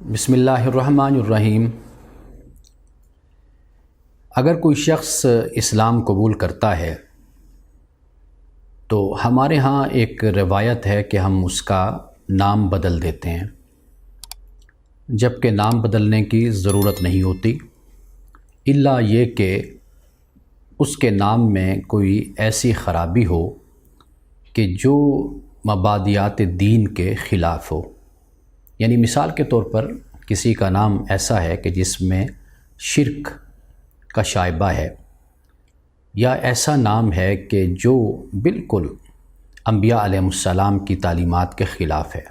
بسم اللہ الرحمن الرحیم۔ اگر کوئی شخص اسلام قبول کرتا ہے تو ہمارے ہاں ایک روایت ہے کہ ہم اس کا نام بدل دیتے ہیں، جبکہ نام بدلنے کی ضرورت نہیں ہوتی، الا یہ کہ اس کے نام میں کوئی ایسی خرابی ہو کہ جو مبادیات دین کے خلاف ہو۔ یعنی مثال کے طور پر کسی کا نام ایسا ہے کہ جس میں شرک کا شائبہ ہے، یا ایسا نام ہے کہ جو بالکل انبیاء علیہ السلام کی تعلیمات کے خلاف ہے۔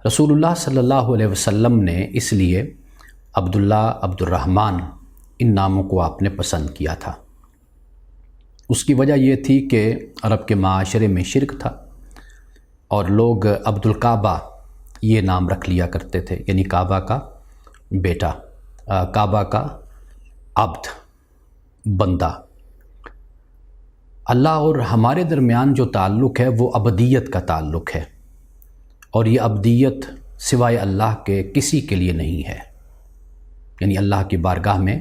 رسول اللہ صلی اللہ علیہ وسلم نے اس لیے عبداللہ، عبد الرحمن ان ناموں کو آپ نے پسند کیا تھا۔ اس کی وجہ یہ تھی کہ عرب کے معاشرے میں شرک تھا اور لوگ عبد الکعبہ یہ نام رکھ لیا کرتے تھے، یعنی کعبہ کا بیٹا، کعبہ کا عبد، بندہ۔ اللہ اور ہمارے درمیان جو تعلق ہے وہ ابدیت کا تعلق ہے، اور یہ ابدیت سوائے اللہ کے کسی کے لیے نہیں ہے۔ یعنی اللہ کی بارگاہ میں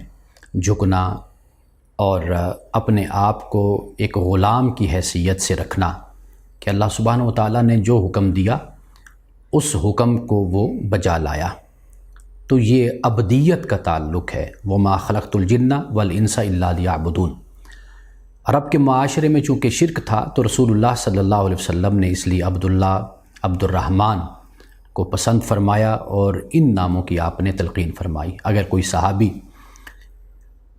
جھکنا اور اپنے آپ کو ایک غلام کی حیثیت سے رکھنا کہ اللہ سبحانہ و تعالیٰ نے جو حکم دیا اس حکم کو وہ بجا لایا، تو یہ ابدیت کا تعلق ہے۔ وَمَا خَلَقْتُ الْجِنَّ وَالْإِنسَ إِلَّا لِيَعْبُدُونَ۔ عرب کے معاشرے میں چونکہ شرک تھا تو رسول اللہ صلی اللہ علیہ وسلم نے اس لیے عبداللہ، عبد الرحمن کو پسند فرمایا اور ان ناموں کی آپ نے تلقین فرمائی۔ اگر کوئی صحابی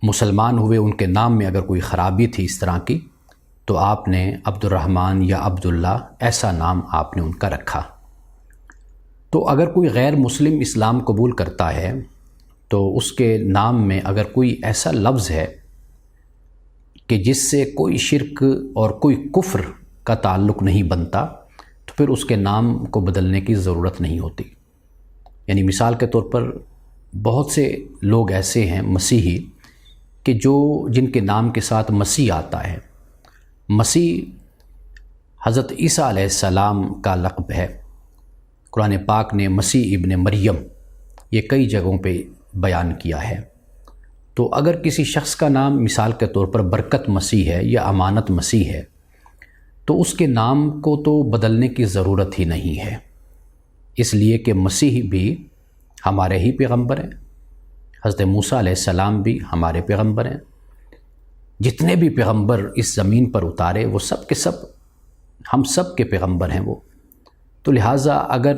مسلمان ہوئے، ان کے نام میں اگر کوئی خرابی تھی اس طرح کی، تو آپ نے عبد الرحمن یا عبداللہ ایسا نام آپ نے ان کا رکھا۔ تو اگر کوئی غیر مسلم اسلام قبول کرتا ہے تو اس کے نام میں اگر کوئی ایسا لفظ ہے کہ جس سے کوئی شرک اور کوئی کفر کا تعلق نہیں بنتا، تو پھر اس کے نام کو بدلنے کی ضرورت نہیں ہوتی۔ یعنی مثال کے طور پر بہت سے لوگ ایسے ہیں مسیحی کہ جن کے نام کے ساتھ مسیح آتا ہے۔ مسیح حضرت عیسیٰ علیہ السلام کا لقب ہے۔ قرآن پاک نے مسیح ابن مریم یہ کئی جگہوں پہ بیان کیا ہے۔ تو اگر کسی شخص کا نام مثال کے طور پر برکت مسیح ہے یا امانت مسیح ہے، تو اس کے نام کو تو بدلنے کی ضرورت ہی نہیں ہے، اس لیے کہ مسیح بھی ہمارے ہی پیغمبر ہیں، حضرت موسیٰ علیہ السلام بھی ہمارے پیغمبر ہیں، جتنے بھی پیغمبر اس زمین پر اتارے وہ سب کے سب ہم سب کے پیغمبر ہیں وہ۔ تو لہٰذا اگر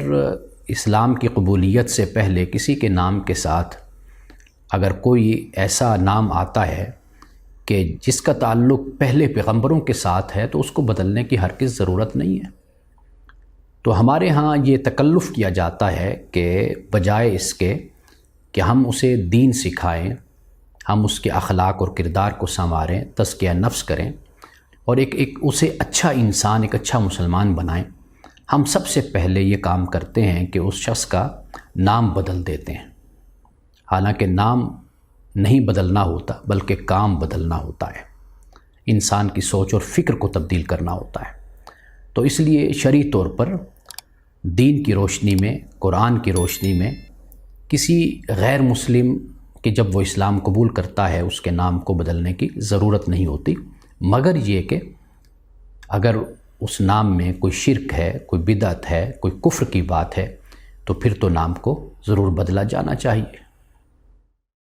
اسلام کی قبولیت سے پہلے کسی کے نام کے ساتھ اگر کوئی ایسا نام آتا ہے کہ جس کا تعلق پہلے پیغمبروں کے ساتھ ہے، تو اس کو بدلنے کی ہرگز ضرورت نہیں ہے۔ تو ہمارے ہاں یہ تکلف کیا جاتا ہے کہ بجائے اس کے کہ ہم اسے دین سکھائیں، ہم اس کے اخلاق اور کردار کو سنواریں، تزکیہ نفس کریں اور ایک اسے اچھا انسان، ایک اچھا مسلمان بنائیں، ہم سب سے پہلے یہ کام کرتے ہیں کہ اس شخص کا نام بدل دیتے ہیں۔ حالانکہ نام نہیں بدلنا ہوتا بلکہ کام بدلنا ہوتا ہے، انسان کی سوچ اور فکر کو تبدیل کرنا ہوتا ہے۔ تو اس لیے شرعی طور پر دین کی روشنی میں، قرآن کی روشنی میں کسی غیر مسلم کہ جب وہ اسلام قبول کرتا ہے اس کے نام کو بدلنے کی ضرورت نہیں ہوتی، مگر یہ کہ اگر اس نام میں کوئی شرک ہے، کوئی بدعت ہے، کوئی کفر کی بات ہے، تو پھر تو نام کو ضرور بدلا جانا چاہیے۔